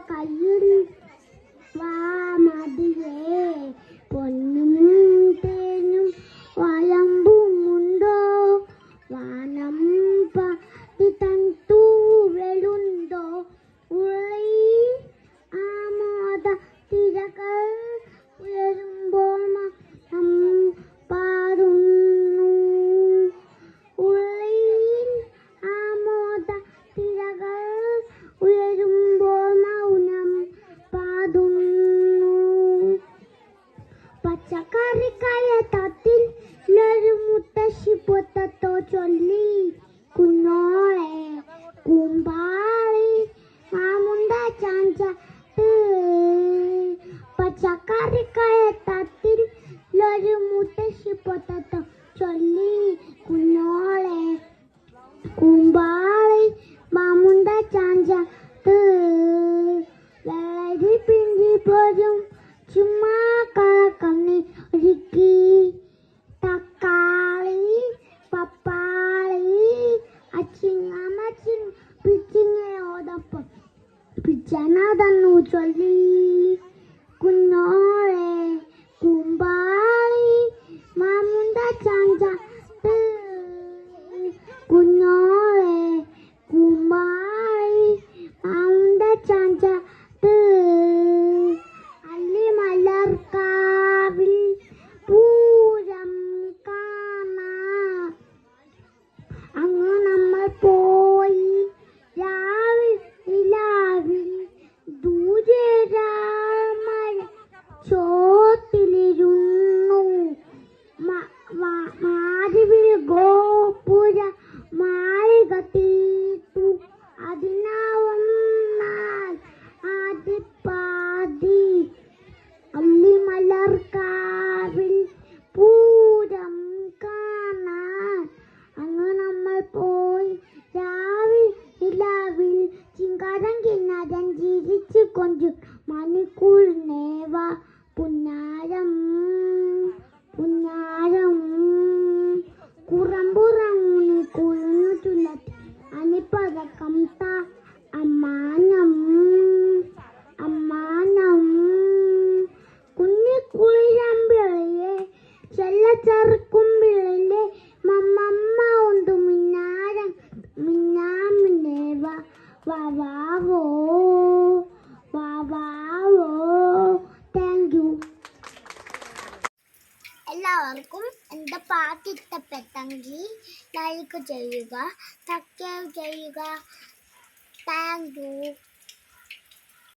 കയ്യിൽ വാ മതിയേ പൊന്നും തേനും വയമ്പുമുണ്ടോ വാനം തൂവലുണ്ടോ ഉള്ളിൽ ആമോദ തിരകൾ ഉയരുമ്പോൾ പാടുന്നു ഉള്ളിൽ ആമോദ തിരകൾ ഉയരുമ്പോൾ മൗനം പാടുന്നു പച്ചക്കറിക്കായ തത്തിൽ ഒരു മുത്തശ്ശി പൊത്തത്തോ ചൊല്ലി കുഞ്ഞോളെ കുമ്പാളി മാമുണ്ട ചാഞ്ച പച്ചക്കറിക്കായ തത്തിൽ ഒരു മുത്തശ്ശി പൊത്തത്തോ ചൊല്ലി കുഞ്ഞോളെ കുമ്പാളി മാമുണ്ട ചാഞ്ച വെള്ളരി പിഞ്ചി പോരും ചുമ്മാ കളക്കണ്ണി ഒരുക്കി തക്കാളി പപ്പാളി അച്ചിങ്ങ പിച്ചിങ്ങയോടൊപ്പം പിച്ചന തന്നു ചൊല്ലി കുഞ്ഞോളെ കുമ്പാളി മാമുണ്ട ചാഞ്ച കുഞ്ഞോളെ കുമ്പാളി മാമുണ്ട ചാഞ്ച അല്ലിമലർക്കാവിൽ പൂരം കാണാൻ അങ്ങ് നമ്മൾ പോയി രാവിൽ ദൂരെ മഴ ചോട്ടിലിരുന്നു മാരിവിൽ ഗോപുര മാളിക തീർത്തു അതിനാവന്നാൽ ആദിപ്പാതി അല്ലിമലർക്കാവിൽ പൂരം കാണാൻ അങ്ങ് നമ്മൾ പോയി രാവിൽ ചിങ്കാരം കിണ്ണാരം ചിരിച്ചു കൊഞ്ചു മണിക്കൂർ നേവ പുന്നാരം കുറമ്പുറങ്ങി കുഴഞ്ഞു ചുല്ലത്തി അനിപ്പതക്കം താ അമ്മാനം കുഞ്ഞിക്കുളിരമ്പിളയെ ചെല്ലച്ചെറുക്കുമ്പിളെ മമ്മമ്മ ഉണ്ട് മിന്നാമിന്നേവ വാവോ താങ്ക് യു. എല്ലാവർക്കും എൻ്റെ പാട്ട് ഇഷ്ടപ്പെട്ടെങ്കിൽ ലൈക്ക് ചെയ്യുക, സബ്സ്ക്രൈബ് ചെയ്യുക. Thank you.